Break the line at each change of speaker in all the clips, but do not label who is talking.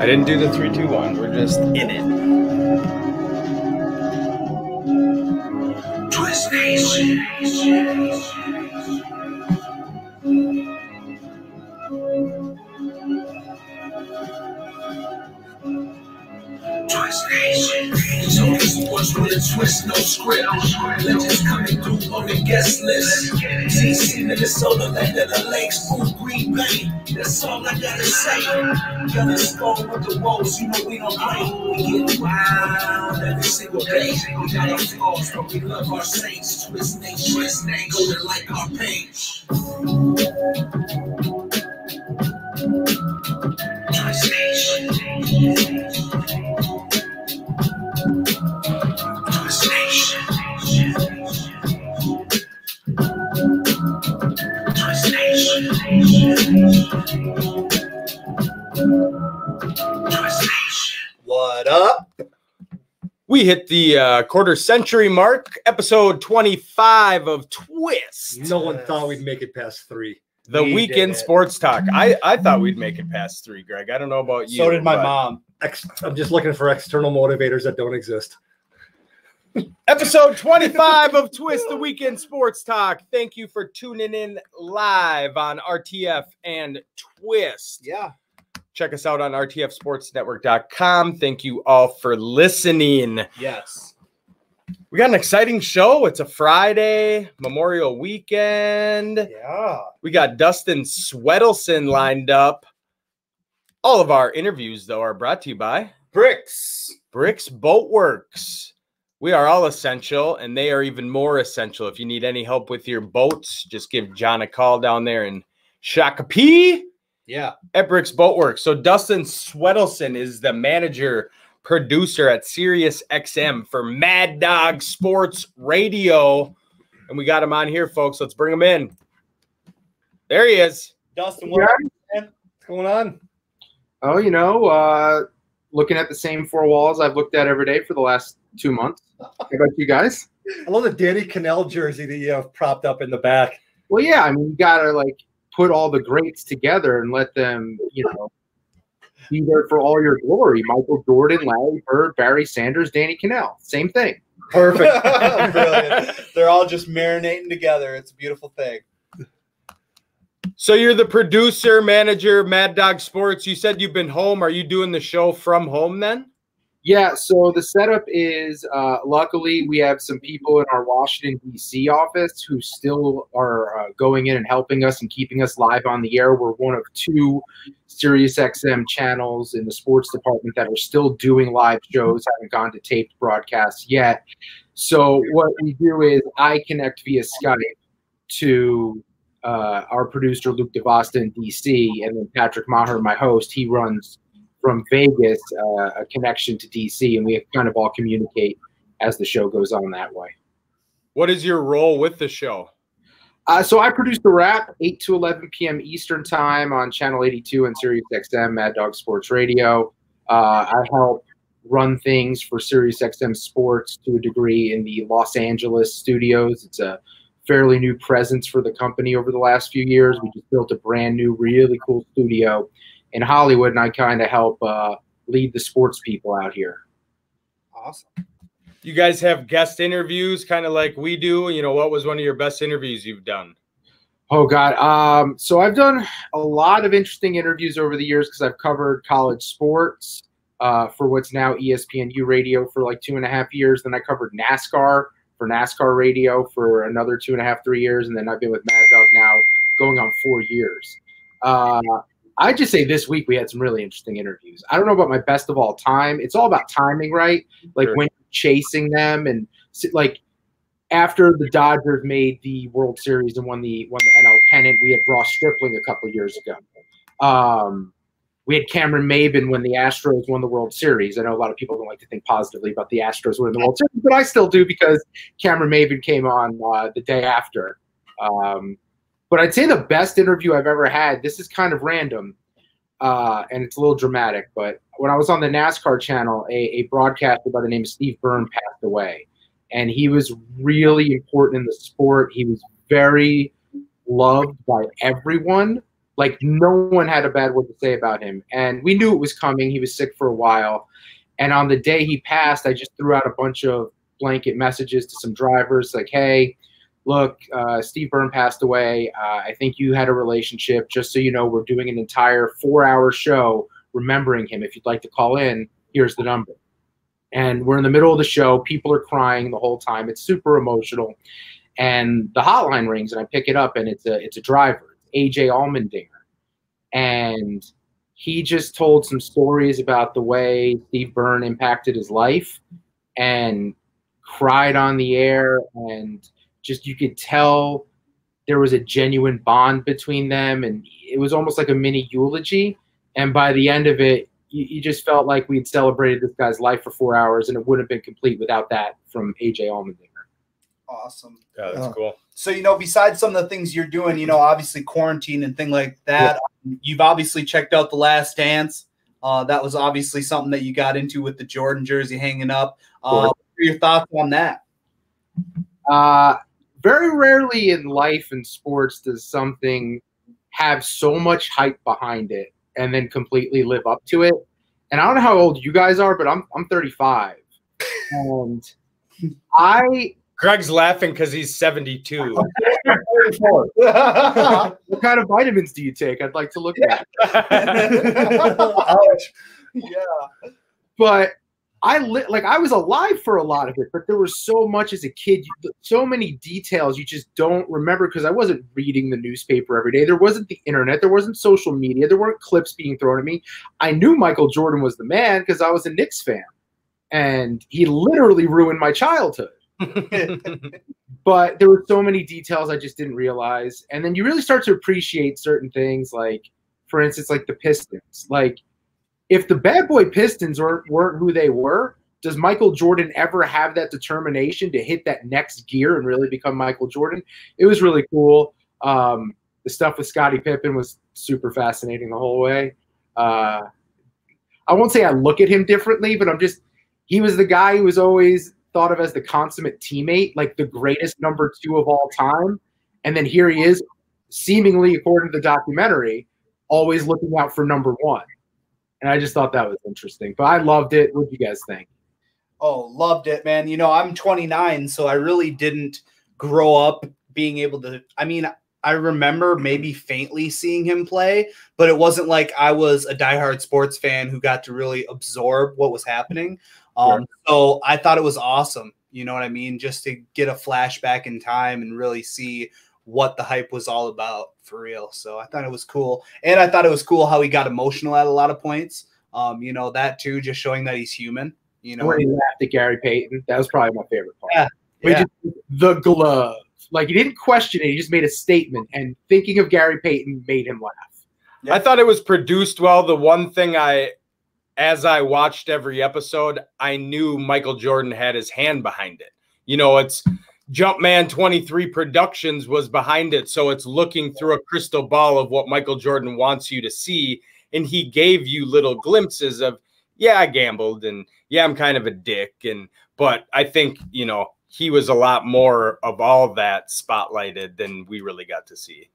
didn't do the 3, 2, 1. We're just in it.
Twist Nation. Twist Nation. It's only sports with a twist, no script. Legends coming through on the guest list. DC, Minnesota, land of the lakes, Food, Green Bay. That's all I gotta say. Young and strong with the wolves, you know we don't play. We get wild every single day. We got our flaws, but we love our saints. Twist Nation, go to like our page. Twist Nation. Twist Nation. Twist Nation. Twist Nation.
What up?
We hit the quarter century mark, episode 25 of Twist.
No one thought we'd make it past 3.
The
We
weekend
did it.
sports talk. I thought we'd make it past 3, Greg. I don't know about you.
So did my
but-
mom. I'm just looking for external motivators that don't exist.
Episode 25 of Twist, the weekend sports talk. Thank you for tuning in live on RTF and Twist.
Yeah.
Check us out on rtfsportsnetwork.com. Thank you all for listening.
Yes.
We got an exciting show. It's a Friday, Memorial Weekend.
Yeah.
We got Dustin Swedelson lined up. All of our interviews, though, are brought to you by
Bricks.
Bricks Boatworks. We are all essential, and they are even more essential. If you need any help with your boats, just give John a call down there in Shakopee
Yeah.
at Bricks Boatworks. So Dustin Swedelson is the manager, producer at Sirius XM for Mad Dog Sports Radio. And we got him on here, folks. Let's bring him in. There he is.
Dustin, what's going on?
Oh, looking at the same 4 walls I've looked at every day for the last 2 months. How about you guys?
I love the Danny Cannell jersey that you have propped up in the back.
Well, yeah, I mean, you got to, put all the greats together and let them, be there for all your glory. Michael Jordan, Larry Bird, Barry Sanders, Danny Cannell. Same thing.
Perfect. Brilliant. They're all just marinating together. It's a beautiful thing.
So you're the producer, manager, Mad Dog Sports. You said you've been home. Are you doing the show from home then?
Yeah, so the setup is, luckily, we have some people in our Washington, D.C. office who still are going in and helping us and keeping us live on the air. We're one of 2 Sirius XM channels in the sports department that are still doing live shows, haven't gone to taped broadcasts yet. So what we do is I connect via Skype to our producer, Luke DeVosta in D.C., and then Patrick Maher, my host, he runs from Vegas, a connection to DC, and we kind of all communicate as the show goes on that way.
What is your role with the show?
So I produce the Wrap, 8 to 11 p.m. Eastern time on Channel 82 and Sirius XM, Mad Dog Sports Radio. I help run things for Sirius XM Sports to a degree in the Los Angeles studios. It's a fairly new presence for the company over the last few years. We just built a brand new, really cool studio in Hollywood, and I kind of help lead the sports people out here.
Awesome.
You guys have guest interviews kind of like we do. What was one of your best interviews you've done?
Oh, God. So I've done a lot of interesting interviews over the years because I've covered college sports for what's now ESPNU Radio for 2.5 years. Then I covered NASCAR for NASCAR Radio for another 2.5, 3 years. And then I've been with Mad Dog now going on 4 years. I'd just say this week we had some really interesting interviews. I don't know about my best of all time. It's all about timing, right? Sure. When you're chasing them, and after the Dodgers made the World Series and won the NL pennant, we had Ross Stripling a couple years ago. We had Cameron Maben when the Astros won the World Series. I know a lot of people don't like to think positively about the Astros winning the World Series, but I still do because Cameron Maben came on the day after. But I'd say the best interview I've ever had, this is kind of random, and it's a little dramatic, but when I was on the NASCAR channel, a broadcaster by the name of Steve Byrne passed away. And he was really important in the sport. He was very loved by everyone, Like, no one had a bad word to say about him. And we knew it was coming. He was sick for a while. And on the day he passed, I just threw out a bunch of blanket messages to some drivers like, hey, look, Steve Byrne passed away. I think you had a relationship. Just so you know, we're doing an entire 4-hour show remembering him. If you'd like to call in, here's the number. And we're in the middle of the show. People are crying the whole time. It's super emotional. And the hotline rings, and I pick it up, and it's a driver, AJ Allmendinger. And he just told some stories about the way Steve Byrne impacted his life and cried on the air. And just you could tell there was a genuine bond between them. And it was almost like a mini eulogy. And by the end of it, you just felt like we'd celebrated this guy's life for 4 hours, and it wouldn't have been complete without that from AJ Allmendinger.
Awesome.
Yeah, that's cool.
So, besides some of the things you're doing, obviously quarantine and thing like that, you've obviously checked out The Last Dance. That was obviously something that you got into with the Jordan jersey hanging up. What are your thoughts on that?
Very rarely in life and sports does something have so much hype behind it and then completely live up to it. And I don't know how old you guys are, but I'm 35. And
Greg's laughing because he's 72.
What kind of vitamins do you take? I'd like to look at.
Yeah.
But I was alive for a lot of it, but there was so much as a kid, so many details you just don't remember because I wasn't reading the newspaper every day. There wasn't the internet. There wasn't social media. There weren't clips being thrown at me. I knew Michael Jordan was the man because I was a Knicks fan, and he literally ruined my childhood. But there were so many details I just didn't realize. And then you really start to appreciate certain things, like, for instance, like the Pistons. Like, if the bad boy Pistons weren't who they were, does Michael Jordan ever have that determination to hit that next gear and really become Michael Jordan? It was really cool. The stuff with Scottie Pippen was super fascinating the whole way. I won't say I look at him differently, but he was the guy who was always thought of as the consummate teammate, like the greatest number 2 of all time. And then here he is, seemingly, according to the documentary, always looking out for number 1. And I just thought that was interesting. But I loved it. What do you guys think?
Oh, loved it, man. I'm 29, so I really didn't grow up being able to – I remember maybe faintly seeing him play, but it wasn't like I was a diehard sports fan who got to really absorb what was happening.
Sure.
So I thought it was awesome, you know what I mean, just to get a flashback in time and really see what the hype was all about for real. So I thought it was cool. And I thought it was cool how he got emotional at a lot of points. That too, just showing that he's human.
When he laughed at Gary Payton, that was probably my favorite part.
Yeah.
The glove. Like, he didn't question it. He just made a statement. And thinking of Gary Payton made him laugh.
Yeah. I thought it was produced well. The one thing as I watched every episode, I knew Michael Jordan had his hand behind it. It's Jumpman 23 Productions was behind it. So it's looking through a crystal ball of what Michael Jordan wants you to see. And he gave you little glimpses of, yeah, I gambled, and yeah, I'm kind of a dick. But I think, he was a lot more of all that spotlighted than we really got to see.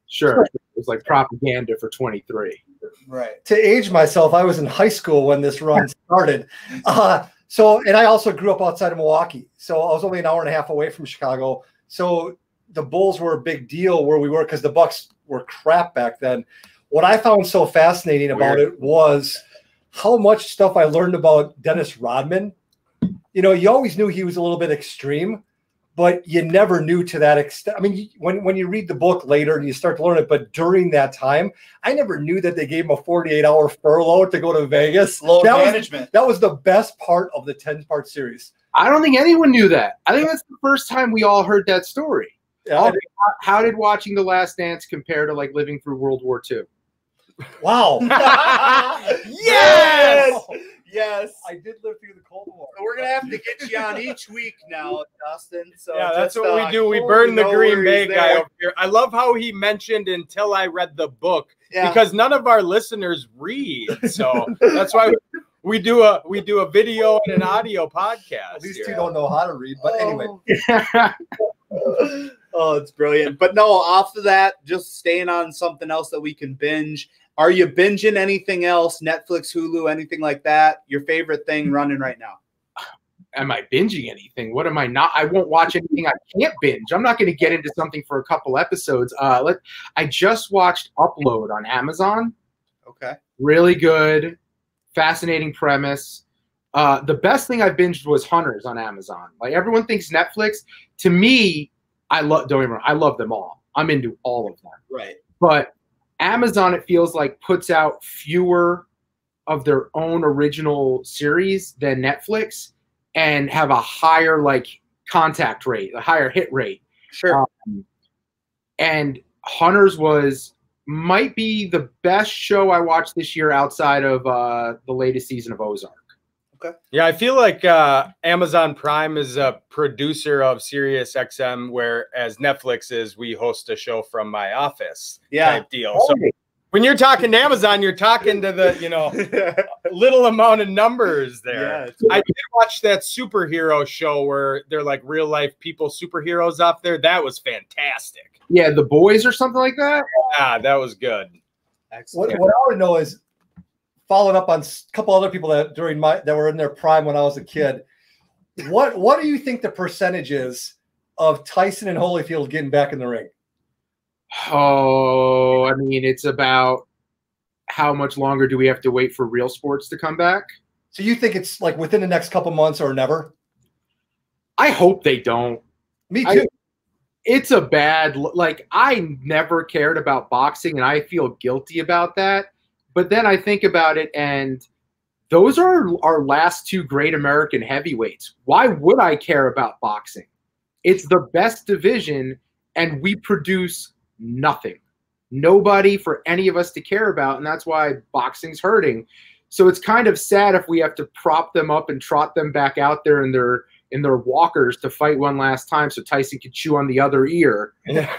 Sure. It was like propaganda for 23.
Right.
To age myself, I was in high school when this run started. And I also grew up outside of Milwaukee. So I was only an hour and a half away from Chicago. So the Bulls were a big deal where we were because the Bucks were crap back then. What I found so fascinating about it was how much stuff I learned about Dennis Rodman. You always knew he was a little bit extreme, but you never knew to that extent. When you read the book later and you start to learn it, but during that time, I never knew that they gave him a 48-hour furlough to go to Vegas.
Load management.
That was the best part of the 10-part series.
I don't think anyone knew that. I think that's the first time we all heard that story.
Yeah.
How did watching The Last Dance compare to, like, living through World War II?
Wow.
Yes! Yes.
I did live through the Cold War.
So we're going to have to get you on each week now, Dustin. So
yeah, that's what we do. We burn the Green Bay guy over here. I love how he mentioned until I read the book because none of our listeners read. So that's why we do a video and an audio podcast.
These two don't know how to read, but anyway.
Oh, it's brilliant. But no, off of that, just staying on something else that we can binge. Are you binging anything else? Netflix, Hulu, anything like that? Your favorite thing running right now?
Am I binging anything? What am I not? I won't watch anything I can't binge. I'm not going to get into something for a couple episodes. I just watched Upload on Amazon.
Okay.
Really good. Fascinating premise. The best thing I binged was Hunters on Amazon. Like, everyone thinks Netflix. To me, don't get me wrong, I love them all. I'm into all of them.
Right.
But Amazon, it feels like, puts out fewer of their own original series than Netflix, and have a higher contact rate, a higher hit rate.
Sure.
And Hunters might be the best show I watched this year outside of the latest season of Ozark.
Okay.
Yeah, I feel like Amazon Prime is a producer of Sirius XM, whereas Netflix is we host a show from my office type deal. So when you're talking to Amazon, you're talking to the little amount of numbers there. Yeah, I did watch that superhero show where they're like real life people, superheroes up there. That was fantastic.
Yeah, The Boys or something like that.
Yeah, that was good.
Excellent. What I want to know is, following up on a couple other people that were in their prime when I was a kid, what do you think the percentage is of Tyson and Holyfield getting back in the ring?
Oh, I mean, it's about how much longer do we have to wait for real sports to come back?
So you think it's like within the next couple months or never?
I hope they don't.
Me too.
It's a bad, I never cared about boxing, and I feel guilty about that. But then I think about it, and those are our last two great American heavyweights. Why would I care about boxing? It's the best division, and we produce nothing. Nobody for any of us to care about, and that's why boxing's hurting. So it's kind of sad if we have to prop them up and trot them back out there in their walkers to fight one last time so Tyson can chew on the other ear. Yeah.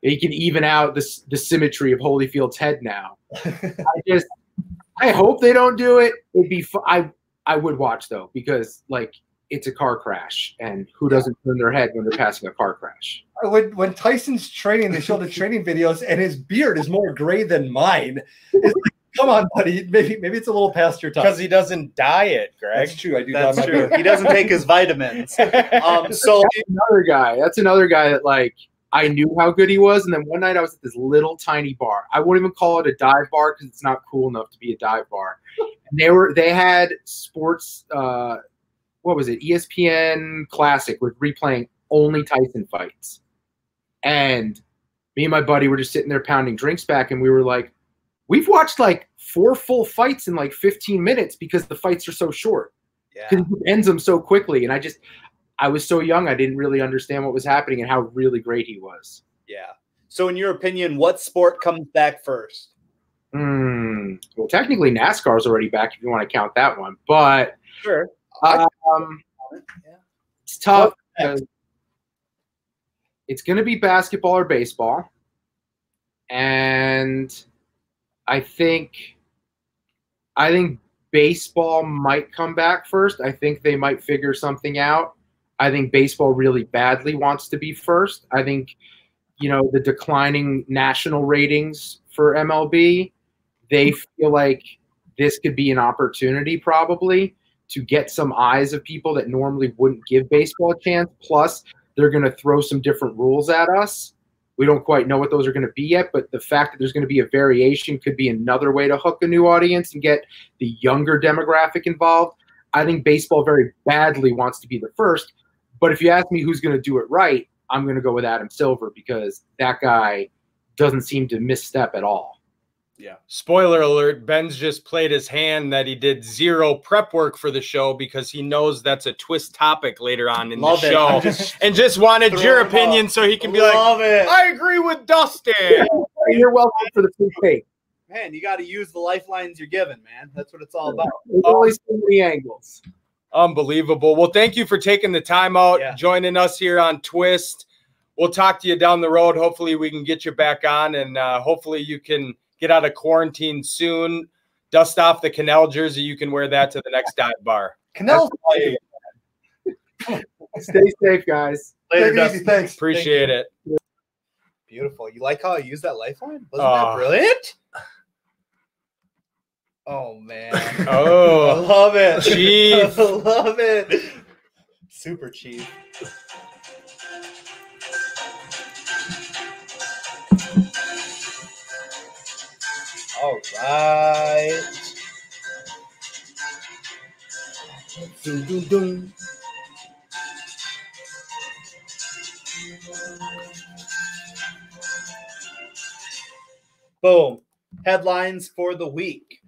He can even out the symmetry of Holyfield's head now. I hope they don't do it. It'd be I would watch though, because it's a car crash, and who doesn't turn their head when they're passing a car crash?
When Tyson's training, they show the training videos, and his beard is more gray than mine. It's like, come on, buddy. Maybe it's a little past your time.
Because he doesn't diet, Greg.
That's true. I do.
That's true. He doesn't take his vitamins. So
that's another guy that I knew how good he was, and then one night I was at this little tiny bar. I won't even call it a dive bar because it's not cool enough to be a dive bar. And they had sports. What was it? ESPN Classic was replaying only Tyson fights, and me and my buddy were just sitting there pounding drinks back, and we were like, we've watched 4 full fights in 15 minutes because the fights are so short. Yeah, because he ends them so quickly, and I was so young, I didn't really understand what was happening and how really great he was.
Yeah. So in your opinion, what sport comes back first?
Well, technically NASCAR's already back if you want to count that one, but
sure.
It's tough because it's going to be basketball or baseball. And I think baseball might come back first. I think they might figure something out. I think baseball really badly wants to be first. I think, the declining national ratings for MLB, they feel like this could be an opportunity probably to get some eyes of people that normally wouldn't give baseball a chance. Plus, they're going to throw some different rules at us. We don't quite know what those are going to be yet, but the fact that there's going to be a variation could be another way to hook a new audience and get the younger demographic involved. I think baseball very badly wants to be the first. But if you ask me who's going to do it right, I'm going to go with Adam Silver because that guy doesn't seem to misstep at all.
Yeah. Spoiler alert, Ben's just played his hand that he did zero prep work for the show because he knows that's a twist topic later on in the show. And just wanted your opinion so he can be I agree with Dustin.
You're welcome for the free take.
Man, you got to use the lifelines you're given, man. That's what it's all about.
There's always so many angles.
Unbelievable. Well, thank you for taking the time out, joining us here on Twist. We'll talk to you down the road. Hopefully we can get you back on, and hopefully you can get out of quarantine soon. Dust off the Canal jersey. You can wear that to the next dive bar.
Canal.
Stay safe, guys.
Later,
Take it easy.
Dustin.
Thanks.
Appreciate it.
Beautiful. You like how I used that lifeline? Wasn't that brilliant? Oh man. I
Oh,
love it.
Chief.
I love it. Super Chief. All right. Dun, dun, dun. Boom. Headlines for the week.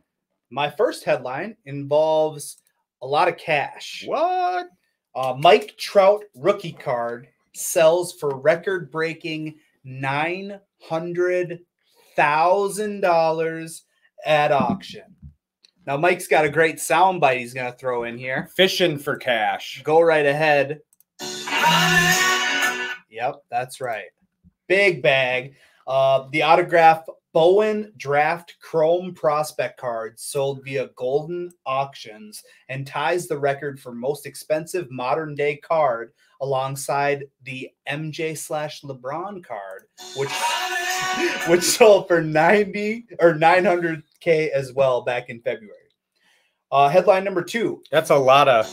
My first headline involves a lot of cash.
what?
Mike Trout rookie card sells for record-breaking $900,000 at auction. Now, Mike's got a great soundbite he's going to throw in here.
Fishing for cash.
Go right ahead. Yep, that's right. Big bag. The autograph Bowen Draft Chrome Prospect card sold via Golden Auctions and ties the record for most expensive modern day card alongside the MJ/LeBron card, which sold for 90 or 900K as well back in February. Headline number 2.
That's a lot of.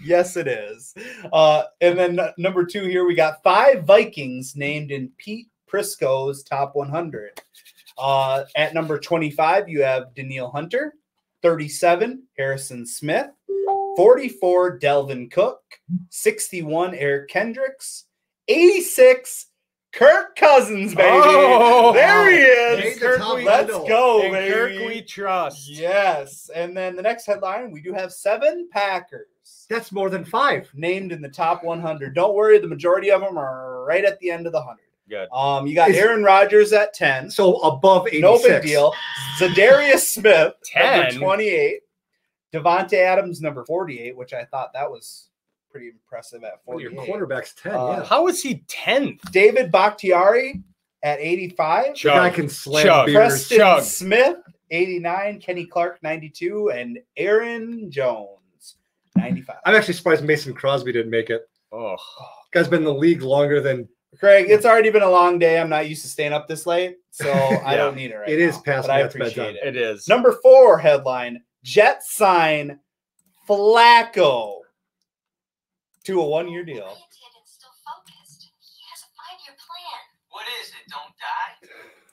Yes, it is. And then number 2 here, we got 5 Vikings named in Pete Prisco's top 100. At number 25, you have Daniil Hunter. 37, Harrison Smith. 44, Delvin Cook. 61, Eric Kendricks. 86, Kirk Cousins, baby.
Oh,
there he is.
Made the
Kirk,
top
let's
window.
go,
And
baby.
Kirk we trust.
Yes. And then the next headline, we do have 7 Packers
That's more than 5.
named in the top 100. Don't worry, the majority of them are right at the end of the 100.
Good.
You got Aaron Rodgers at 10.
So above 86.
No big deal. Zadarius Smith,
10?
number 28. Devontae Adams, number 48, which I thought that was pretty impressive at
Well, your
48.
quarterback's 10.
Uh,
How is he 10th?
David Bakhtiari at 85.
The guy can slam
Chug.
beers.
Preston
Chug.
Smith, 89. Kenny Clark, 92. And Aaron Jones, 95.
I'm actually surprised Mason Crosby didn't make it.
Oh,
Guy's been in the league longer than
Craig, it's already been a long day. I'm not used to staying up this late, so I don't need it right
It
now.
is past
but I
Matt's
appreciate
bedtime.
it.
it is.
Number 4 headline, Jets sign Flacco to a 1-year deal.
What is it? Don't die?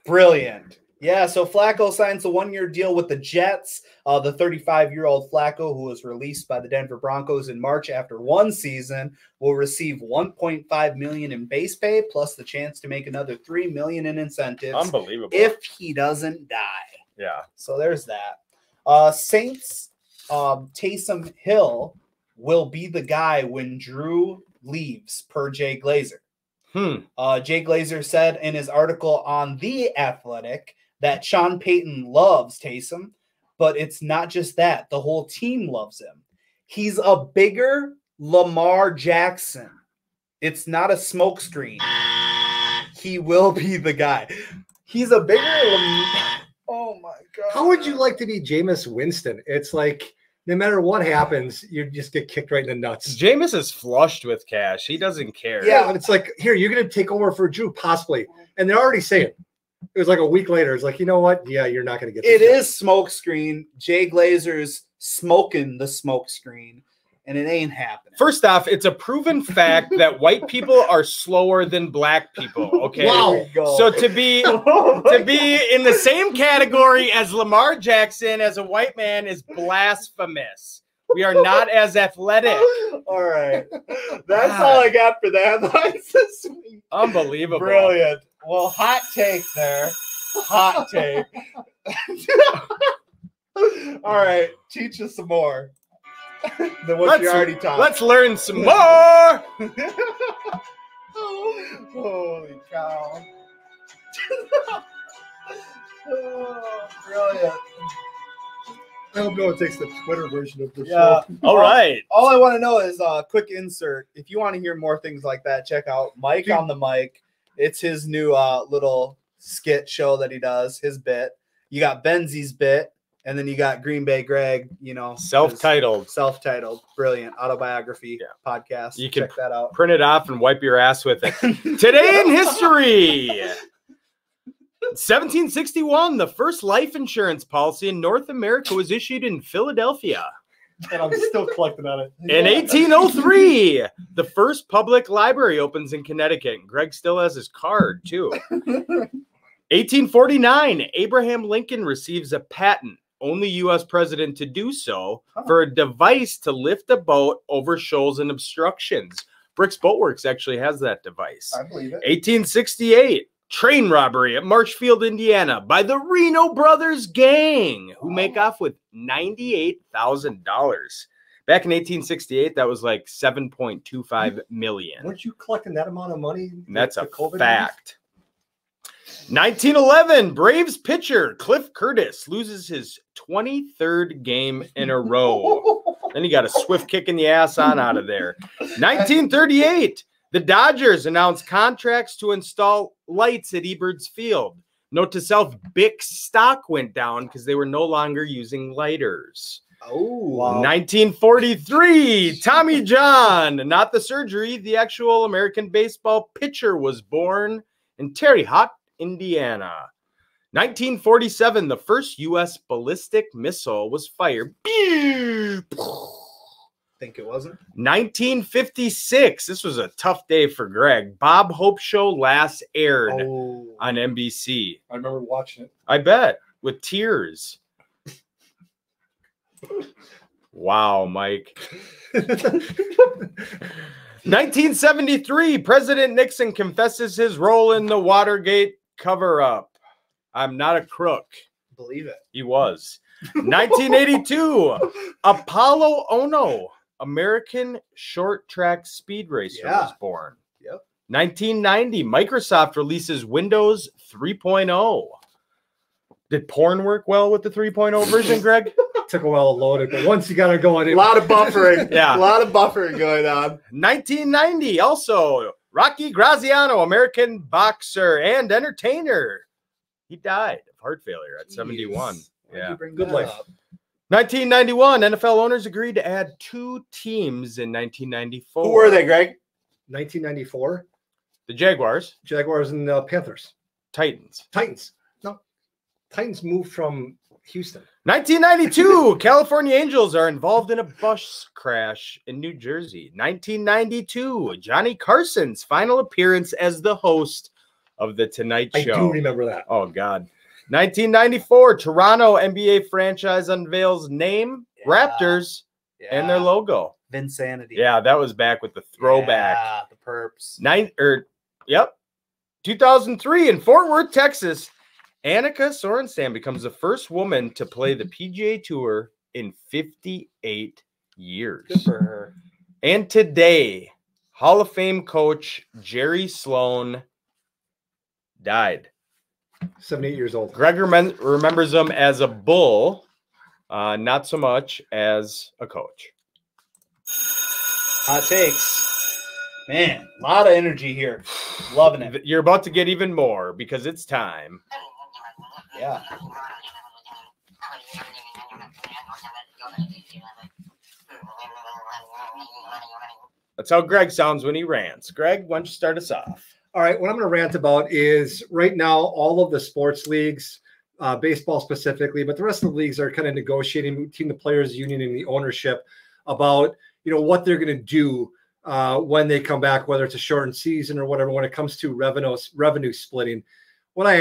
Brilliant. Yeah, so Flacco signs a 1-year deal with the Jets. The 35-year-old Flacco, who was released by the Denver Broncos in March after 1 season, will receive $1.5 million in base pay plus the chance to make another $3 million in incentives
Unbelievable.
if he doesn't die.
yeah.
So there's that. Saints Taysom Hill will be the guy when Drew leaves, per Jay Glazer. Jay Glazer said in his article on The Athletic that Sean Payton loves Taysom, but it's not just that. The whole team loves him. He's a bigger Lamar Jackson. It's not a smokescreen. He will be the guy. He's a bigger Oh, my God.
How would you like to be Jameis Winston? It's like no matter what happens, you just get kicked right in the nuts.
Jameis is flushed with cash. He doesn't care.
Yeah, and it's like, here, you're going to take over for Drew, possibly. And they're already saying it was like a week later. It's like, you know what? Yeah, you're not going to get
It
this
is smokescreen. Jay Glazer's smoking the smokescreen, and it ain't happening.
First off, it's a proven fact that white people are slower than black people. Okay.
Wow.
Here we go.
So to be in the same category as Lamar Jackson as a white man is blasphemous. We are not as athletic.
All right. That's all I got for the headlines this week.
Unbelievable.
Brilliant. Well, hot take there. Hot take. All right. Teach us some more than what you already taught.
Let's learn some more.
Holy cow. Oh, brilliant.
I hope no one takes the Twitter version of the
Yeah.
show.
All right.
All I want to know is a quick insert. If you want to hear more things like that, check out Mike on the Mic. It's his new little skit show that he does, his bit. You got Benzi's bit, And then you got Green Bay Greg, you know,
Self-titled.
Brilliant autobiography podcast.
You can
check that out.
Print it off and wipe your ass with it. Today in history. 1761, the first life insurance policy in North America was issued in Philadelphia.
And I'm still collecting on it.
In 1803, the first public library opens in Connecticut. Greg still has his card, too. 1849, Abraham Lincoln receives a patent, only U.S. president to do so, for a device to lift a boat over shoals and obstructions. Bricks Boatworks actually has that device.
I believe it.
1868, train robbery at Marshfield, Indiana by the Reno Brothers gang, who make off with $98,000. Back in 1868, that was like $7.25 million.
Weren't you collecting that amount of money?
And that's a
COVID
fact. 1911, Braves pitcher Cliff Curtis loses his 23rd game in a row. Then he got a swift kick in the ass on out of there. 1938, the Dodgers announced contracts to install lights at Eberts Field. Note to self, Bic stock went down because they were no longer using lighters.
Oh, wow.
1943, Tommy John, not the surgery, the actual American baseball pitcher was born in Terre Haute, Indiana. 1947, the first U.S. ballistic missile was fired.
Think it wasn't?
1956, this was a tough day for Greg. Bob Hope Show last aired on NBC.
I remember watching it.
I bet, with tears. Wow, Mike. 1973, President Nixon confesses his role in the Watergate cover-up. I'm not a crook.
Believe it.
He was. 1982, Apollo Ono, American short track speed racer, was born.
Yep.
1990, Microsoft releases Windows 3.0. Did porn work well with the 3.0 version, Greg?
Took a while to load it, but once you got it going,
A lot of buffering.
Yeah.
A lot of buffering going on.
1990, also, Rocky Graziano, American boxer and entertainer. He died of heart failure at 71. Yeah.
Good life.
1991, NFL owners agreed to add 2 teams in 1994.
Who were they, Greg?
1994,
The Jaguars.
Jaguars and Panthers.
Titans.
Titans. No, Titans moved from Houston.
1992, California Angels are involved in a bus crash in New Jersey. 1992, Johnny Carson's final appearance as the host of The Tonight Show.
I do remember that.
Oh, God. 1994, Toronto NBA franchise unveils name, Raptors, and their logo.
Vinsanity.
Yeah, that was back with the throwback.
Yeah, the perps.
2003, in Fort Worth, Texas, Annika Sorenstam becomes the first woman to play the PGA Tour in 58 years.
Good for her.
And today, Hall of Fame coach Jerry Sloan died.
78 years old.
Greg remembers him as a bull, not so much as a coach.
Hot takes. Man, a lot of energy here. Loving it.
You're about to get even more because it's time.
Yeah.
That's how Greg sounds when he rants. Greg, why don't you start us off?
All right, what I'm going to rant about is right now all of the sports leagues, baseball specifically, but the rest of the leagues are kind of negotiating between the players' union and the ownership about what they're going to do when they come back, whether it's a shortened season or whatever. When it comes to revenue splitting, what I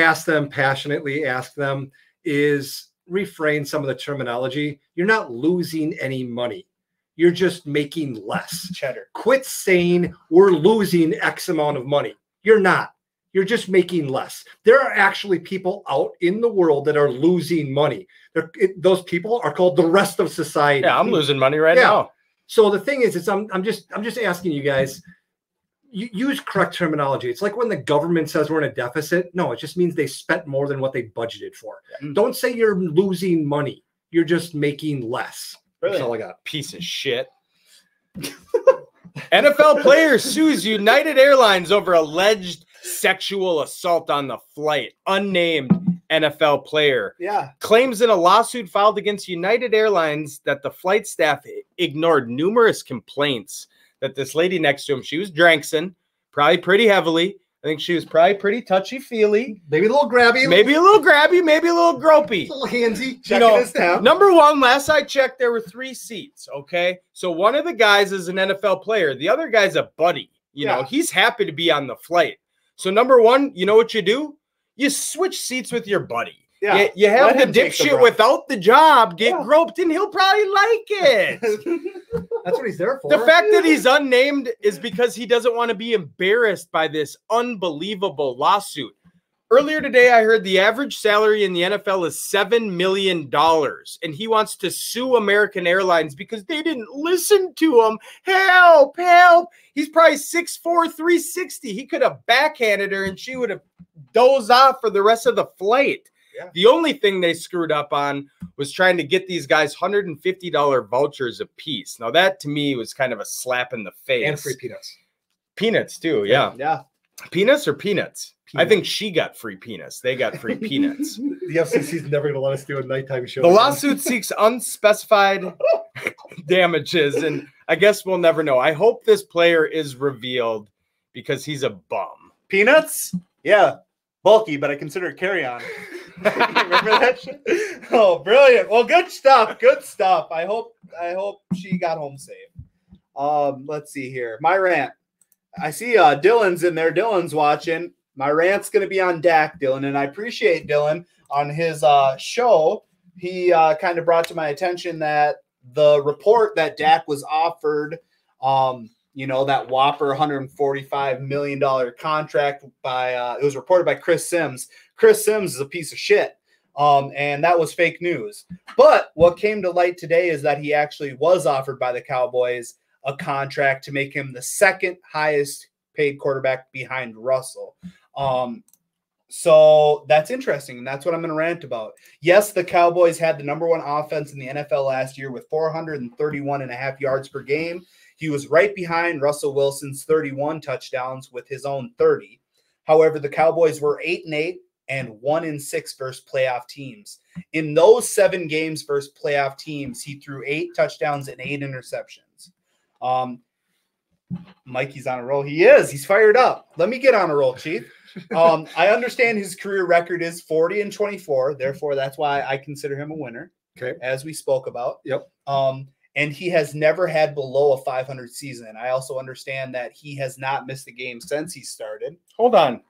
passionately ask them is refrain some of the terminology. You're not losing any money. You're just making less.
Cheddar.
Quit saying we're losing X amount of money. You're not. You're just making less. There are actually people out in the world that are losing money. Those people are called the rest of society.
Yeah, I'm losing money right now.
So the thing is, I'm just asking you guys, use correct terminology. It's like when the government says we're in a deficit. No, it just means they spent more than what they budgeted for. Yeah. Don't say you're losing money. You're just making less.
Really?
That's all I got.
Piece of shit. NFL player sues United Airlines over alleged sexual assault on the flight. Unnamed NFL player.
Yeah.
Claims in a lawsuit filed against United Airlines that the flight staff ignored numerous complaints that this lady next to him, she was drinking, probably pretty heavily. I think she was probably pretty touchy-feely.
Maybe a little grabby.
Maybe a little grabby, maybe a little gropey.
A little handsy.
Checking his temp.
Number one, last I checked, there were 3 seats, okay? So one of the guys is an NFL player. The other guy's a buddy. You know, he's happy to be on the flight. So number one, you know what you do? You switch seats with your buddy.
Yeah.
You have
Let
the
him take the
dipshit
brunt.
without the job get groped, and he'll probably like it.
That's what he's there for.
The fact that he's unnamed is because he doesn't want to be embarrassed by this unbelievable lawsuit. Earlier today, I heard the average salary in the NFL is $7 million, and he wants to sue American Airlines because they didn't listen to him. Help, help. He's probably 6'4", 360. He could have backhanded her, and she would have dozed off for the rest of the flight.
Yeah.
The only thing they screwed up on was trying to get these guys $150 vouchers a piece. Now, that to me was kind of a slap in the face.
And free peanuts.
Peanuts, too, yeah.
Yeah.
Peanuts or peanuts?
Peanuts.
I think she got free peanuts. They got free peanuts.
The FCC's never going to let us do a nighttime show.
The lawsuit seeks unspecified damages, and I guess we'll never know. I hope this player is revealed because he's a bum.
Peanuts? Yeah. Bulky, but I consider it carry-on. Remember that shit? Oh, brilliant. Well, good stuff. Good stuff. I hope she got home safe. Let's see here. My rant. I see Dylan's in there. Dylan's watching. My rant's going to be on Dak, Dylan, and I appreciate Dylan on his show. He kind of brought to my attention that the report that Dak was offered, that whopper $145 million contract by, it was reported by Chris Sims. Chris Sims is a piece of shit. And that was fake news. But what came to light today is that he actually was offered by the Cowboys a contract to make him the second highest paid quarterback behind Russell. So that's interesting, and that's what I'm going to rant about. Yes, the Cowboys had the #1 offense in the NFL last year with 431.5 yards per game. He was right behind Russell Wilson's 31 touchdowns with his own 30. However, the Cowboys were 8-8 and 1-6 versus playoff teams. In those 7 games versus playoff teams, he threw 8 touchdowns and 8 interceptions. Mikey's on a roll. He is. He's fired up. Let me get on a roll, Chief. I understand his career record is 40-24. Therefore, that's why I consider him a winner.
Okay.
As we spoke about.
Yep.
And he has never had below a 500 season. I also understand that he has not missed a game since he started.
Hold on.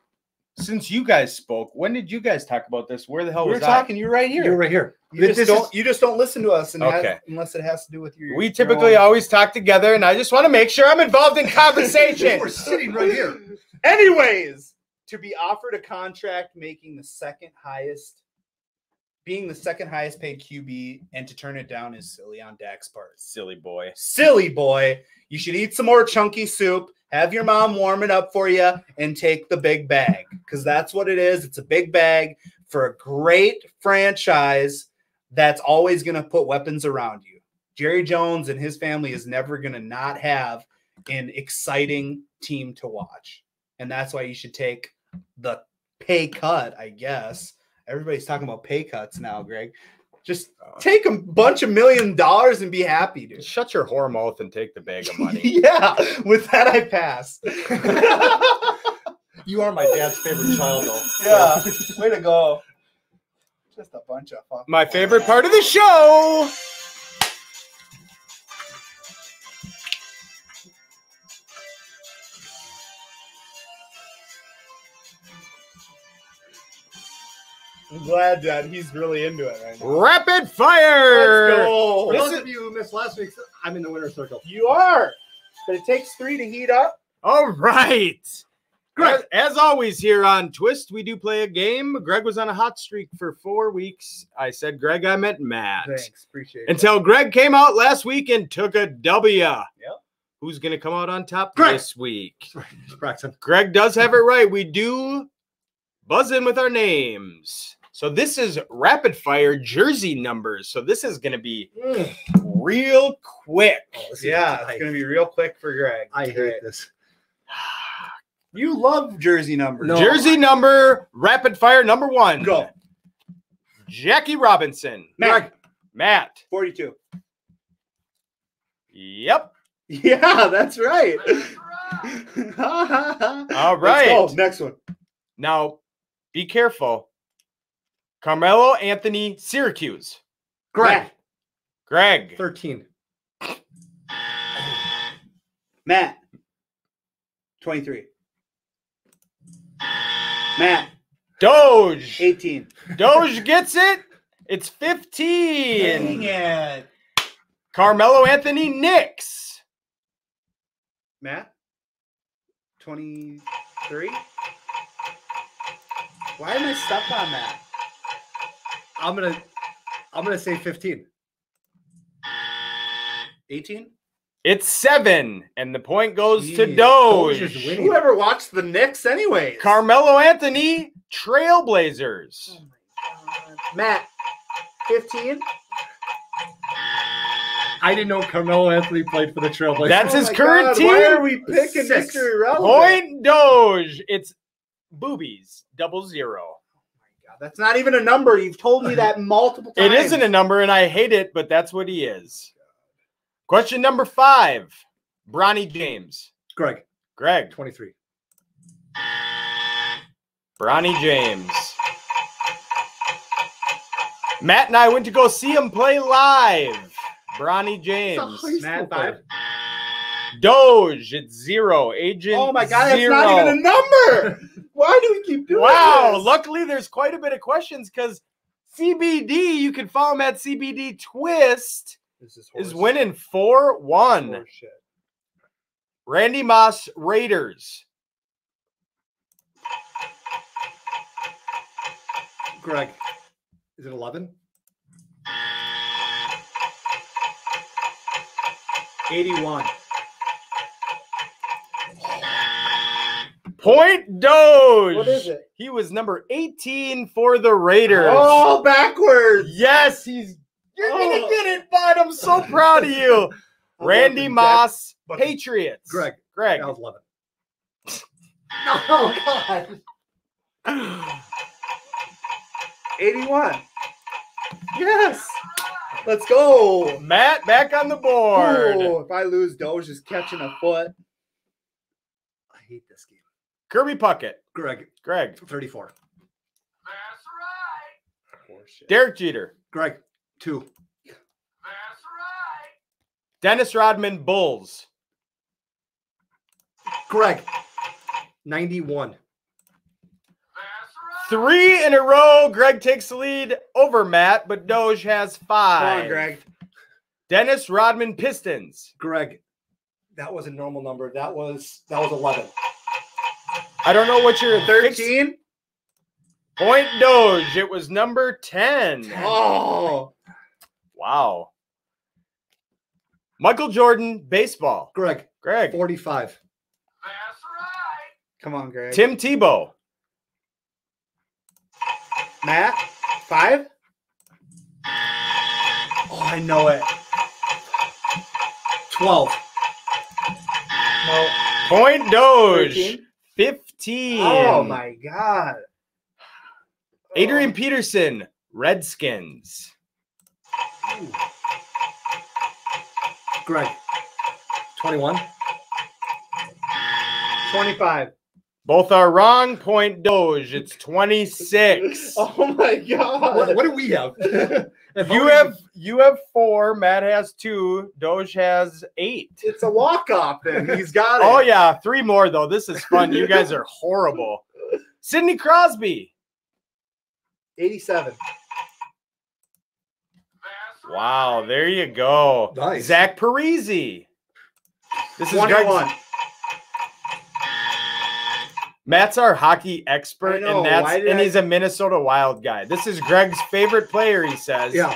Since you guys spoke, when did you guys talk about this? Where the hell
We were
was
talking. You're right here.
You're right here.
You just don't listen to us,
Okay.
unless it has to do with your.
We typically always talk together, and I just want to make sure I'm involved in conversation.
We're sitting right here.
Anyways, to be offered a contract being the second highest paid QB, and to turn it down is silly on Dak's part.
Silly boy.
Silly boy. You should eat some more chunky soup, have your mom warm it up for you, and take the big bag, because that's what it is. It's a big bag for a great franchise that's always going to put weapons around you. Jerry Jones and his family is never going to not have an exciting team to watch. And that's why you should take the pay cut, I guess. Everybody's talking about pay cuts now, Greg. Just take a bunch of $1 million and be happy, dude.
Shut your whore mouth and take the bag of money.
Yeah, with that I pass.
You are my dad's favorite child, though.
Yeah, way to go. Just a bunch of fuck.
My favorite part of the show.
I'm glad that he's really into it right now.
Rapid fire.
Let's go.
For those of you who missed last week, I'm in the winner's circle.
You are. But it takes 3 to heat up.
All right.
Greg.
As always here on Twist, we do play a game. Greg was on a hot streak for 4 weeks. I said Greg, I meant Matt.
Thanks. Appreciate it.
Until Greg came out last week and took a W.
Yep.
Who's going to come out on top
Greg.
this week?
Braxton.
Greg does have it right. We do buzz in with our names. So this is rapid fire jersey numbers. So this is going to be real quick.
Yeah, it's going to be real quick for Greg.
I hate this.
You love jersey numbers.
No.
Jersey number, rapid fire number 1.
Go.
Jackie Robinson. Matt.
42.
Yep.
Yeah, that's right.
All right.
Let's go. Next one.
Now, be careful. Carmelo Anthony, Syracuse.
Greg. 13.
Matt. 23. Matt.
Doge.
18.
Doge gets it. It's 15.
Dang it.
Carmelo Anthony, Knicks.
Matt. 23. Why am I stuck on that?
I'm gonna say 15.
18.
It's 7, and the point goes to
Jeez,
Doge.
Doge is winning.
Whoever watched the Knicks anyways?
Carmelo Anthony, Trailblazers.
Oh my God. Matt. 15.
I didn't know Carmelo Anthony played for the Trailblazers.
That's his
my
current
God,
team.
Why are we picking
6.
mystery relevant?
Point Doge. It's boobies, 00.
God, that's not even a number. You've told me that multiple times.
It isn't a number, and I hate it, but that's what he is. Question number 5. Bronny James.
Greg.
23. Bronny James. Matt and I went to go see him play live. Bronny James.
Matt, 5.
Doge, it's 0. Agent,
Oh my God,
0.
that's not even a number. Why do we keep doing
Wow,
this?
luckily there's quite a bit of questions because CBD, you can follow him at CBD Twist, is winning 4-1. Randy Moss, Raiders.
Greg. Is it 11?
81.
Point Doge.
What is it?
He was number 18 for the Raiders.
Oh, backwards.
Yes, you're going to get it, bud. I'm so proud of you. Randy Moss, Patriots.
Greg.
Greg.
That was 11. Oh, God.
81. Yes. Let's go.
Matt, back on the board.
Oh, if I lose, Doge is catching a foot.
I hate this game.
Kirby Puckett.
Greg.
34.
34.
Derek Jeter.
Greg. 2.
Dennis Rodman, Bulls.
Greg. 91.
3 in a row. Greg takes the lead over Matt, but Doge has 5.
Come on, Greg.
Dennis Rodman, Pistons.
Greg. That was a normal number. That was 11.
I don't know what your
13.
Point Doge. It was number 10.
Oh.
Wow. Michael Jordan, baseball.
Greg. 45.
Come on, Greg.
Tim Tebow.
Matt. 5. Oh, I know it.
12.
No.
Point Doge.
13.
15.
Oh, my God.
Adrian Peterson, Redskins.
Ooh.
Greg. 21.
25.
Both are wrong. Point Doge. It's 26.
Oh, my God.
What do we have?
You have 4. Matt has 2. Doge has 8.
It's a walk-off then. He's got it.
Oh, yeah. 3 more, though. This is fun. You guys are horrible. Sidney Crosby.
87.
Wow. There you go.
Nice.
Zach Parise. This is
21.
Greg's. Matt's our hockey expert,
I know,
and he's a Minnesota Wild guy. This is Greg's favorite player, he says.
Yeah.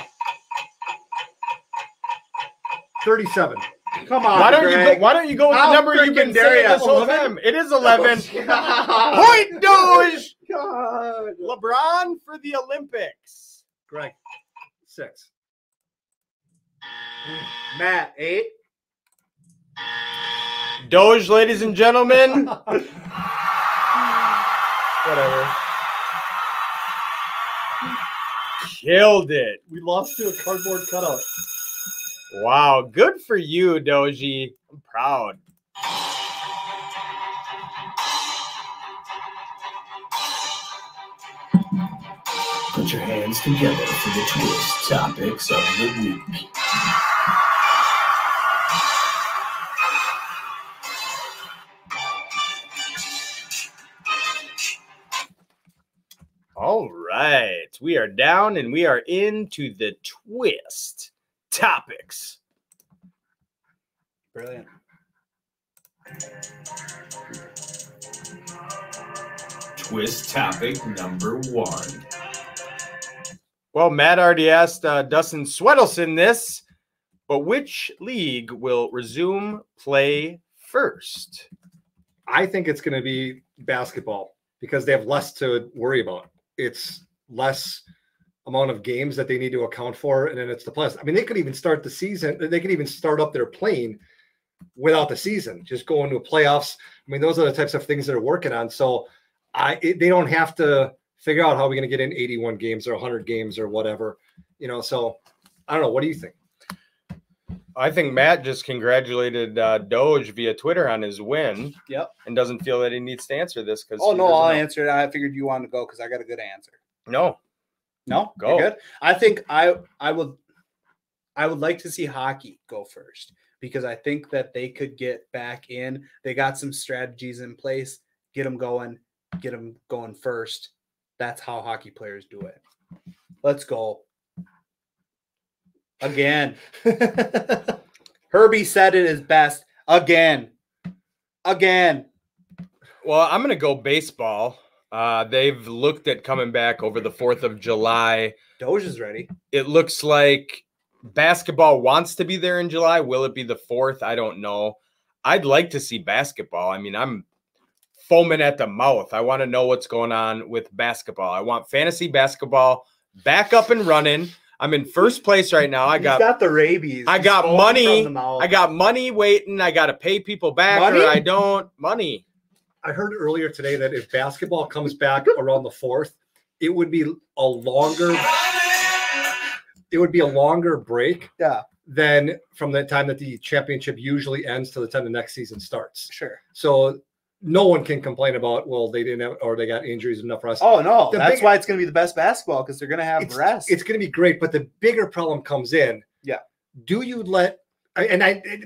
37.
Come on,
Why
Greg.
don't you go with the
How
number you've been
freaking dare
saying
ya?
this whole
11?
time? It is 11.
God.
Point Doge.
God.
LeBron for the Olympics.
Greg. 6.
Matt, 8.
Doge, ladies and gentlemen. Whatever. Killed it.
We lost to a cardboard cutout.
Wow. Good for you, Doji. I'm proud.
Put your hands together for the twist topics of the week.
All right. We are down and we are into the twist topics.
Brilliant.
Twist topic number 1.
Well, Matt already asked Dustin Swedelson this, but which league will resume play first?
I think it's going to be basketball because they have less to worry about. It's less amount of games that they need to account for, and then it's the plus. I mean, they could even start the season. They could even start up their playing without the season, just go into playoffs. I mean, those are the types of things they're working on. So they don't have to figure out how we're going to get in 81 games or 100 games or whatever, So I don't know. What do you think?
I think Matt just congratulated Doge via Twitter on his win.
Yep.
And doesn't feel that he needs to answer this because.
Oh, no, I'll answer it. I figured you wanted to go because I got a good answer.
No.
Go. You're good. I think I would like to see hockey go first because I think that they could get back in. They got some strategies in place. Get them going first. That's how hockey players do it. Let's go. Again. Herbie said it is best. Again.
Well, I'm going to go baseball. They've looked at coming back over the 4th of July.
Doge is ready.
It looks like basketball wants to be there in July. Will it be the 4th? I don't know. I'd like to see basketball. I mean, I'm foaming at the mouth. I want to know what's going on with basketball. I want fantasy basketball back up and running. I'm in first place right now.
He's got the rabies.
I got money. I got money waiting. I got to pay people back or I don't. Money.
I heard earlier today that if basketball comes back around the 4th, it would be a longer break than from the time that the championship usually ends to the time the next season starts.
Sure.
So no one can complain about, well, they didn't have, or they got injuries, enough rest.
Oh, no. That's why it's going to be the best basketball because they're going to have rest.
It's going to be great. But the bigger problem comes in.
Yeah.
Do you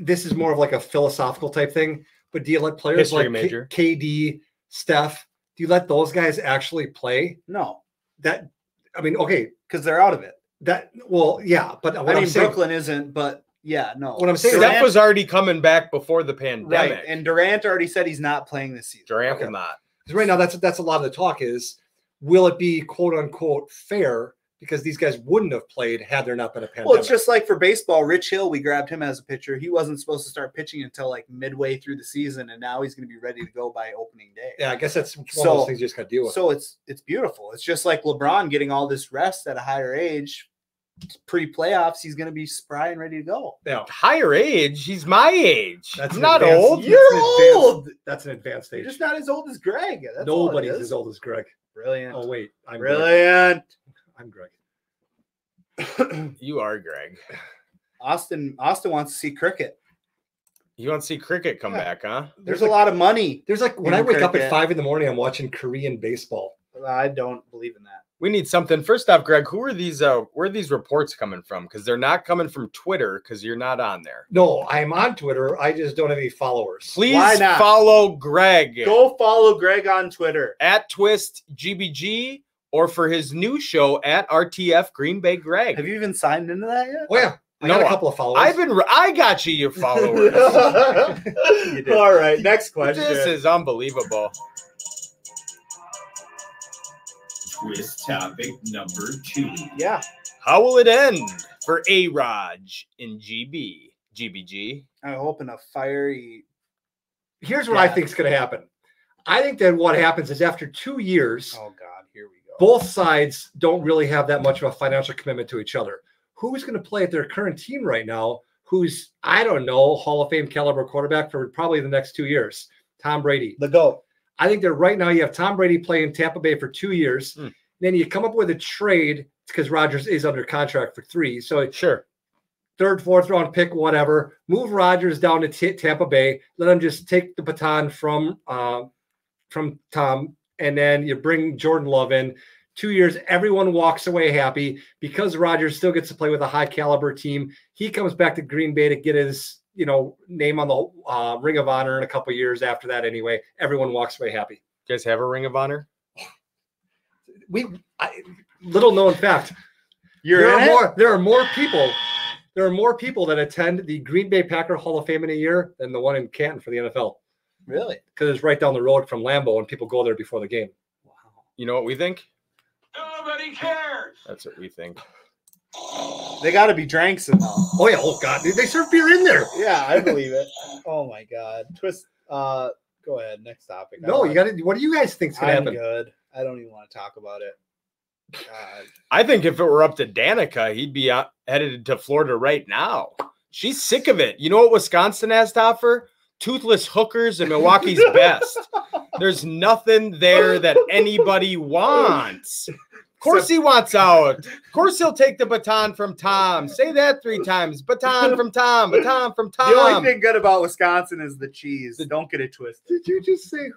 this is more of like a philosophical type thing, but do you let players like KD, Steph, do you let those guys actually play?
No.
Okay.
Because they're out of it.
But
Brooklyn isn't, but yeah, no.
What I'm saying,
Steph was already coming back before the pandemic,
right? And Durant already said he's not playing this season.
Durant will not.
Because right now, that's a lot of the talk is, will it be quote unquote fair? Because these guys wouldn't have played had there not been a pandemic.
Well, it's just like for baseball. Rich Hill, we grabbed him as a pitcher. He wasn't supposed to start pitching until like midway through the season, and now he's going to be ready to go by opening day.
Yeah, I guess that's one of those things you just got to deal with.
So it's beautiful. It's just like LeBron getting all this rest at a higher age. Pre-playoffs, he's going to be spry and ready to go.
Yeah. Higher age? He's my age.
That's
not old.
You're old.
That's an advanced age.
You're just not as old as Greg. That's
Nobody's as old as Greg.
Brilliant.
Oh, wait. I'm
brilliant.
Greg. I'm Greg.
You are Greg.
Austin wants to see cricket.
You want to see cricket come back, huh?
There's a lot of money.
There's like when I wake up at 5 a.m, I'm watching Korean baseball.
I don't believe in that.
We need something. First off, Greg, where are these reports coming from? Because they're not coming from Twitter because you're not on there.
No, I'm on Twitter. I just don't have any followers.
Please follow Greg.
Go follow Greg on Twitter
at TwistGBG or for his new show at RTF Green Bay Greg.
Have you even signed into that yet?
Oh yeah. I got a couple of followers.
I got you, your followers.
You all right. Next question.
This is unbelievable.
Twist topic number 2.
Yeah.
How will it end for A-Raj in GBG?
I hope in a fiery.
Here's what I think is going to happen. I think that what happens is after 2 years.
Oh God, here we go.
Both sides don't really have that much of a financial commitment to each other. Who's going to play at their current team right now? Who's, I don't know, Hall of Fame caliber quarterback for probably the next 2 years? Tom Brady.
The GOAT.
I think that right now you have Tom Brady playing Tampa Bay for 2 years. Then you come up with a trade because Rodgers is under contract for 3. So
Sure.
3rd, 4th round pick, whatever. Move Rodgers down to Tampa Bay. Let him just take the baton from Tom, and then you bring Jordan Love in. 2 years, everyone walks away happy because Rodgers still gets to play with a high caliber team. He comes back to Green Bay to get his name on the Ring of Honor in a couple years after that. Anyway, everyone walks away happy.
You guys have a Ring of Honor?
Little known fact. There are more people that attend the Green Bay Packer Hall of Fame in a year than the one in Canton for the NFL.
Really?
Because it's right down the road from Lambeau, and people go there before the game.
Wow.
You know what we think?
Nobody cares.
That's what we think.
They got to be dranks in now.
Oh yeah! Oh god! They serve beer in there.
Yeah, I believe it. Oh my god. Twist. Go ahead. Next topic.
No, you got to. What do you guys think's gonna
I'm
happen?
good. I don't even want to talk about it. God.
I think if it were up to Danica, he'd be headed to Florida right now. She's sick of it. You know what Wisconsin has to offer? Toothless hookers and Milwaukee's best. There's nothing there that anybody wants. Of course he wants out. Of course he'll take the baton from Tom. Say that 3 times. Baton from Tom. Baton from Tom.
The only thing good about Wisconsin is the cheese. Don't get it twisted.
Did you just say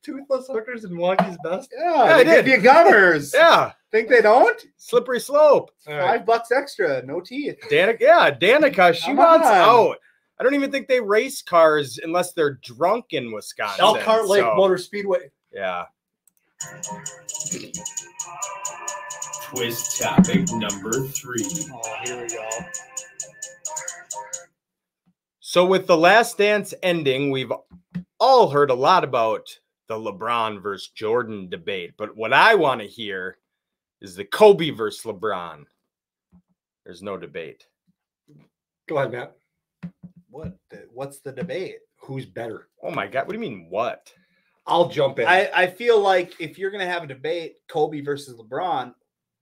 toothless hookers and Milwaukee's best?
Yeah,
I
they give
did.
you gummers.
Yeah.
Think they don't?
Slippery slope.
All right.
$5 extra, no teeth.
Danica, she
Come
wants
on.
out. I don't even think they race cars unless they're drunk in Wisconsin.
Elkhart Lake
so,
Motor Speedway.
Yeah.
Twist topic number 3.
Oh, here we go.
So with The Last Dance ending, we've all heard a lot about the LeBron versus Jordan debate. But what I want to hear is the Kobe versus LeBron. There's no debate.
Go ahead, Matt.
What's the debate?
Who's better?
Oh my God. What do you mean, what?
I'll jump in.
I feel like if you're going to have a debate, Kobe versus LeBron,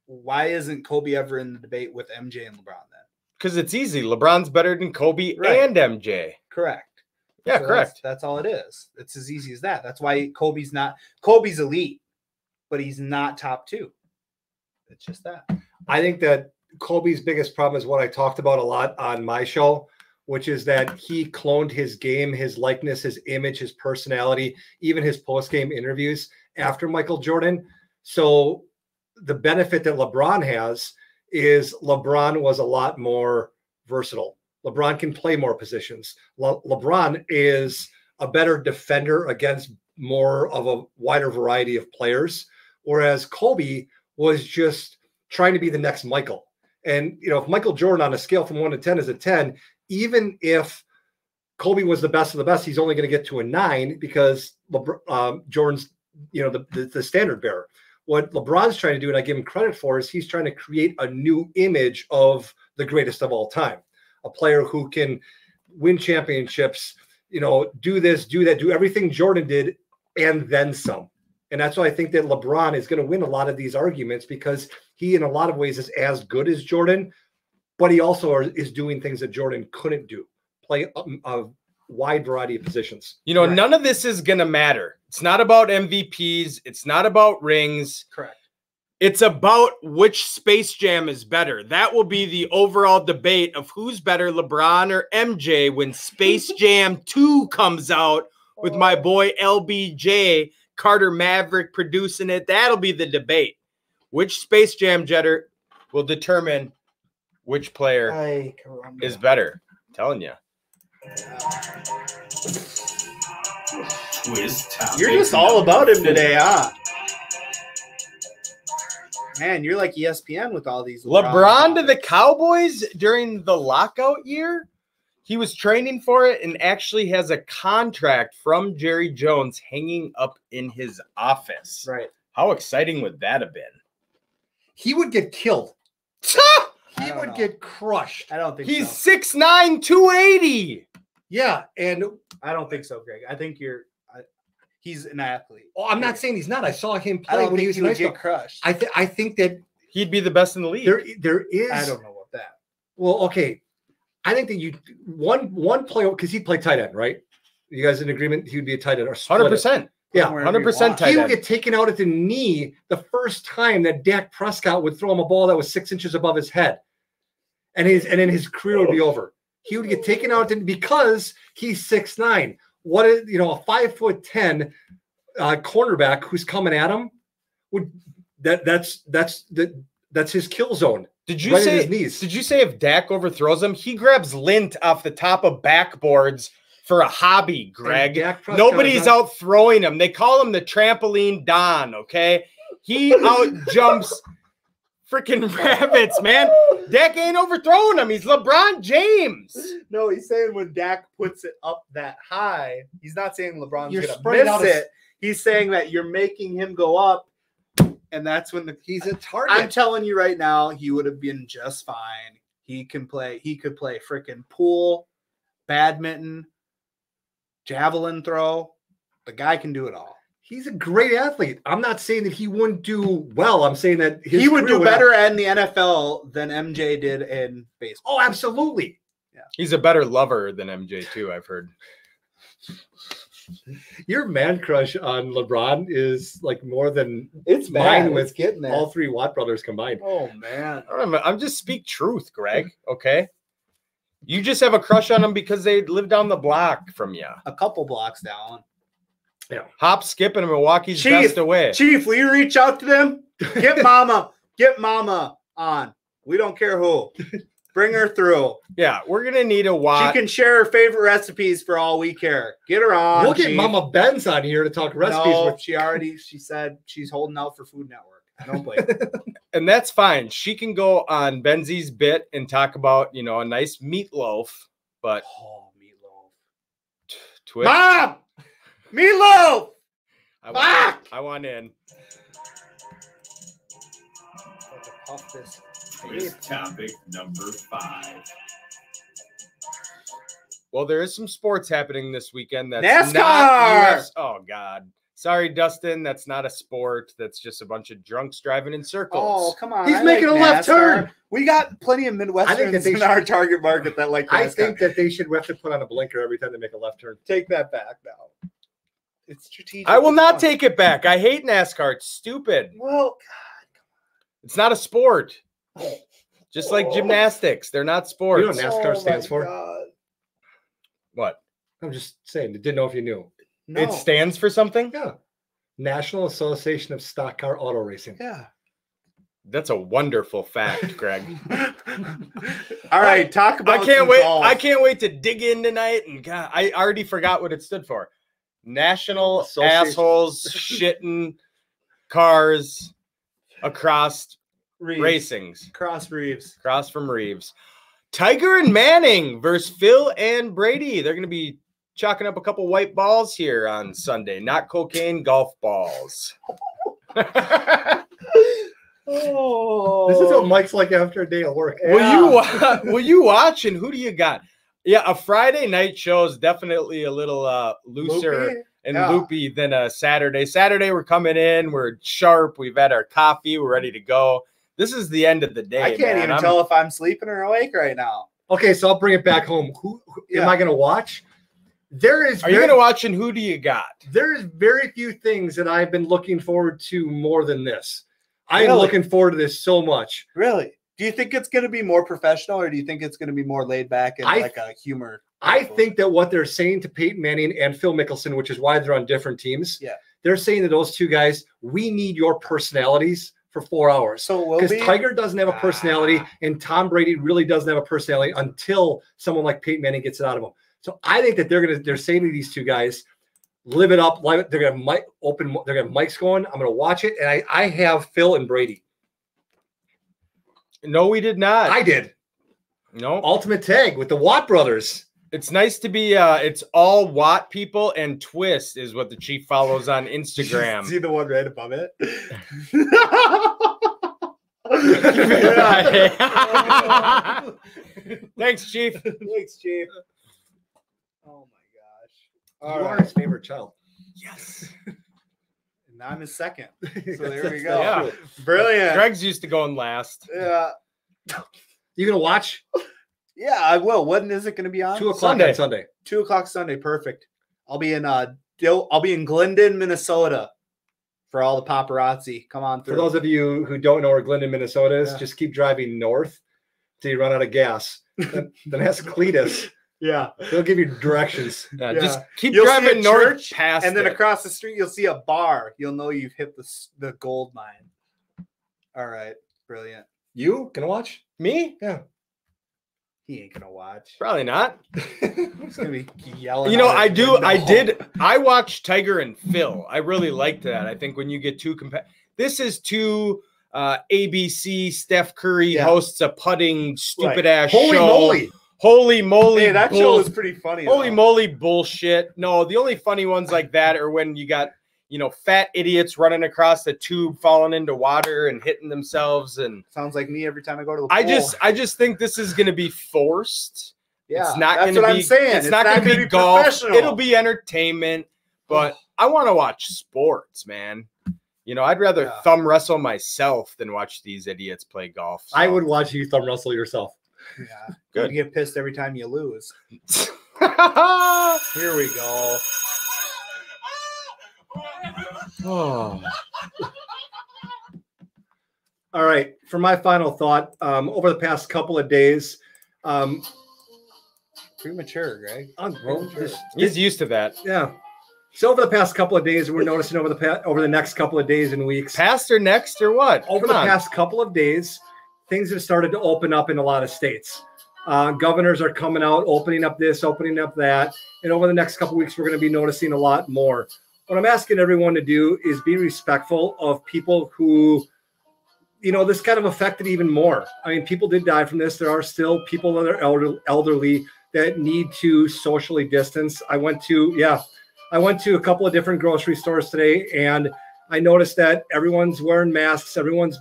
why isn't Kobe ever in the debate with MJ and LeBron then?
Because it's easy. LeBron's better than Kobe
Right.
and MJ.
Correct.
Yeah,
So
correct.
That's all it is. It's as easy as that. That's why Kobe's elite, but he's not top 2. It's just that.
I think that Kobe's biggest problem is what I talked about a lot on my show, which is that he cloned his game, his likeness, his image, his personality, even his post-game interviews after Michael Jordan. So the benefit that LeBron has is LeBron was a lot more versatile. LeBron can play more positions. LeBron is a better defender against more of a wider variety of players, whereas Kobe was just trying to be the next Michael. And, if Michael Jordan on a scale from 1 to 10 is a 10, even if Kobe was the best of the best, he's only going to get to a 9 because Jordan's, the standard bearer. What LeBron's trying to do, and I give him credit for, is he's trying to create a new image of the greatest of all time, a player who can win championships, do this, do that, do everything Jordan did, and then some. And that's why I think that LeBron is going to win a lot of these arguments because he, in a lot of ways, is as good as Jordan, but he also is doing things that Jordan couldn't do, play a wide variety of positions.
Right.
None of this is going to matter. It's not about MVPs. It's not about rings.
Correct.
It's about which Space Jam is better. That will be the overall debate of who's better, LeBron or MJ, when Space Jam 2 comes out with my boy LBJ, Carter Maverick producing it. That'll be the debate. Which Space Jam jetter will determine which player is better. I'm telling you.
Twist topic.
You're just all
number
about him
4.
today, huh? Man, you're like ESPN with all these.
LeBron to the Cowboys during the lockout year. He was training for it and actually has a contract from Jerry Jones hanging up in his office.
Right.
How exciting would that have been?
He would get killed.
I
He
don't
would
know.
get crushed.
I don't think
He's
so.
6'9", 280.
Yeah, and
I don't think so, Greg. I think he's an athlete.
I'm not saying he's not. I saw him
I
play
don't
when he
think
was
he
in high
would
school.
get crushed.
I think that
He'd be the best in the league.
there is.
I don't know about that.
Well, okay. I think that one player, because he played tight end, right? You guys in agreement? He would be a tight end or split it.
100%.
Yeah,
100% tight
He would
end.
get taken out at the knee the first time that Dak Prescott would throw him a ball that was 6 inches above his head. And then his career would be over. He would get taken out because he's 6'9". What is, a 5'10" cornerback who's coming at him that's his kill zone.
Did you say if Dak overthrows him, he grabs lint off the top of backboards for a hobby, Greg? Nobody's out throwing him. They call him the trampoline Don, okay? He out jumps freaking rabbits, man. Dak ain't overthrowing him. He's LeBron James.
No, he's saying when Dak puts it up that high, he's not saying LeBron's going to miss it. He's saying that you're making him go up, and that's when he's a target. I'm telling you right now, he would have been just fine. He could play freaking pool, badminton, javelin throw. The guy can do it all.
He's a great athlete. I'm not saying that he wouldn't do well. I'm saying that
he would do better in the NFL than MJ did in baseball.
Oh, absolutely.
Yeah.
He's a better lover than MJ too, I've heard.
Your man crush on LeBron is like more than
it's
mine with
getting there.
All three Watt brothers combined.
Oh man.
I'm just speak truth, Greg. Okay. You just have a crush on him because they live down the block from you.
A couple blocks down.
Yeah. Hop, skip, and Milwaukee's best away.
Chief, will you reach out to them? Get mama on. We don't care who. Bring her through.
Yeah, we're gonna need a Watt.
She can share her favorite recipes for all we care. Get her on.
We'll get Mama Benz on here to talk recipes.
No, she said she's holding out for Food Network. I don't blame her.
And that's fine. She can go on Benzi's bit and talk about, a nice meatloaf. But
meatloaf.
Twitch.
Mom! Meatloaf!
I want in.
Quiz topic number 5.
Well, there is some sports happening this weekend. That's
NASCAR!
Not US. Oh, God. Sorry, Dustin. That's not a sport. That's just a bunch of drunks driving in circles.
Oh, come on.
He's making a left turn.
We got plenty of Midwesterners in our target market that like NASCAR.
I think that they should have to put on a blinker every time they make a left turn.
Take that back now. It's strategic.
I will not take it back. I hate NASCAR. It's stupid.
Well, God.
It's not a sport. Just like gymnastics. They're not sports.
You know what NASCAR stands for?
God.
What?
I'm just saying. Didn't know if you knew.
No.
It stands for something?
Yeah. National Association of Stock Car Auto Racing.
Yeah.
That's a wonderful fact, Greg.
All right, talk about
I can't wait.
golf.
I can't wait to dig in tonight. And God, I already forgot what it stood for. National Assholes Shitting Cars Across Racings.
Cross Reeves.
Cross from Reeves. Tiger and Manning versus Phil and Brady. They're going to be chalking up a couple white balls here on Sunday. Not cocaine, golf balls.
Oh,
this is what Mike's like after a day of work.
Yeah. Will you watch? And who do you got? Yeah, a Friday night show is definitely a little looser loopy than a Saturday. Saturday, we're coming in. We're sharp. We've had our coffee. We're ready to go. This is the end of the day.
I can't even tell if I'm sleeping or awake right now.
Okay, so I'll bring it back home. Who am I going to watch? Are you
going to watch, and who do you got?
There's very few things that I've been looking forward to more than this. I am looking forward to this so much.
Really? Do you think it's going to be more professional, or do you think it's going to be more laid back and like a humor?
I think that what they're saying to Peyton Manning and Phil Mickelson, which is why they're on different teams, they're saying to those two guys, we need your personalities for 4 hours.
So
because Tiger doesn't have a personality, and Tom Brady really doesn't have a personality until someone like Peyton Manning gets it out of him. So I think that they're saying to these two guys, live it up. They're gonna they're gonna have mics going. I'm gonna watch it, and I have Phil and Brady.
No, we did not.
I did.
No.
Ultimate Tag with the Watt brothers.
It's nice to be it's all Watt people, and Twist is what the Chief follows on Instagram.
See the one right above it?
Thanks, Chief.
Thanks, Chief. Oh my gosh.
You are his favorite child.
Yes.
And I'm his second. So there we go.
Yeah.
Brilliant.
Greg's used to going last.
Yeah.
You gonna watch?
Yeah, I will. When is it going to be on?
2 o'clock on Sunday.
2 o'clock Sunday. Perfect. I'll be in I'll be in Glendon, Minnesota for all the paparazzi. Come on through.
For those of you who don't know where Glendon, Minnesota is,
Yeah.
just keep driving north till you run out of gas. Then ask Cletus.
Yeah.
He'll give you directions.
Yeah,
Yeah.
just keep
You'll see
driving
a
north
church,
past
and then
it.
across the street, you'll see a bar. You'll know you've hit the gold mine. All right. Brilliant.
You gonna watch?
Me?
Yeah.
He ain't gonna watch.
Probably not.
He's gonna be yelling.
You know,
out
I
his
do.
window.
I did. I watched Tiger and Phil. I really liked that. I think when you get two this is two ABC Steph Curry
Yeah.
hosts a putting stupid
Right.
ass
Holy
show.
moly!
Holy moly!
Hey, that show
bull-
was pretty funny.
Holy
though.
moly bullshit. No, the only funny ones like that are when you got, fat idiots running across the tube, falling into water and hitting themselves. And
Sounds like me every time I go to the pool.
I just think this is going to be forced.
yeah,
It's not
that's
going to
what
be,
I'm saying.
It's not going to be golf.
professional.
It'll be entertainment, but I want to watch sports, man. I'd rather
Yeah.
thumb wrestle myself than watch these idiots play golf.
I
so.
would watch you thumb wrestle yourself.
Yeah,
Good.
You get pissed every time you lose. Here we go.
Oh.
All right. For my final thought, over the past couple of days,
Premature, Greg.
He's used to that.
yeah. So over the past couple of days, we're noticing over the next couple of days and weeks,
Past or next or what?
over
Come
the
on.
past couple of days, things have started to open up in a lot of states. Governors are coming out, opening up this, opening up that. And over the next couple of weeks, we're going to be noticing a lot more. What I'm asking everyone to do is be respectful of people who, this kind of affected even more. I mean, people did die from this. There are still people that are elderly that need to socially distance. I went to a couple of different grocery stores today, and I noticed that everyone's wearing masks. Everyone's,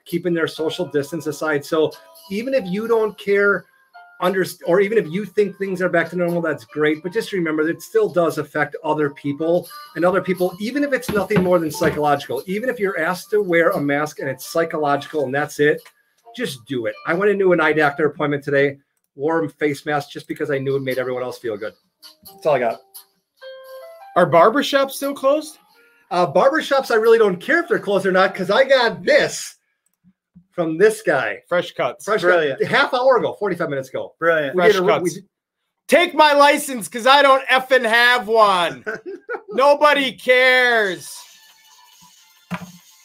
keeping their social distance aside. So even if you don't care, or even if you think things are back to normal, that's great. But just remember that it still does affect other people, even if it's nothing more than psychological. Even if you're asked to wear a mask and it's psychological and that's it, just do it. I went into an eye doctor appointment today, wore a face mask just because I knew it made everyone else feel good. That's all I got.
Are barbershops still closed?
Barbershops, I really don't care if they're closed or not, because I got this from this guy.
Fresh cuts.
Brilliant.
Half hour ago, 45 minutes ago.
Brilliant.
We
Fresh
did a-
cuts.
we-
Take my license because I don't effing have one. Nobody cares.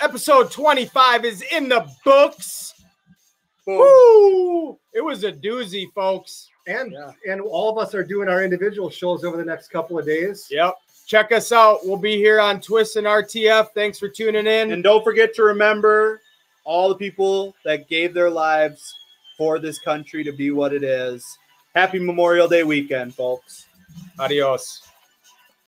Episode 25 is in the books.
Boom.
Woo! It was a doozy, folks.
And all of us are doing our individual shows over the next couple of days.
Yep. Check us out. We'll be here on Twist and RTF. Thanks for tuning in.
And don't forget to remember all the people that gave their lives for this country to be what it is. Happy Memorial Day weekend, folks.
Adios.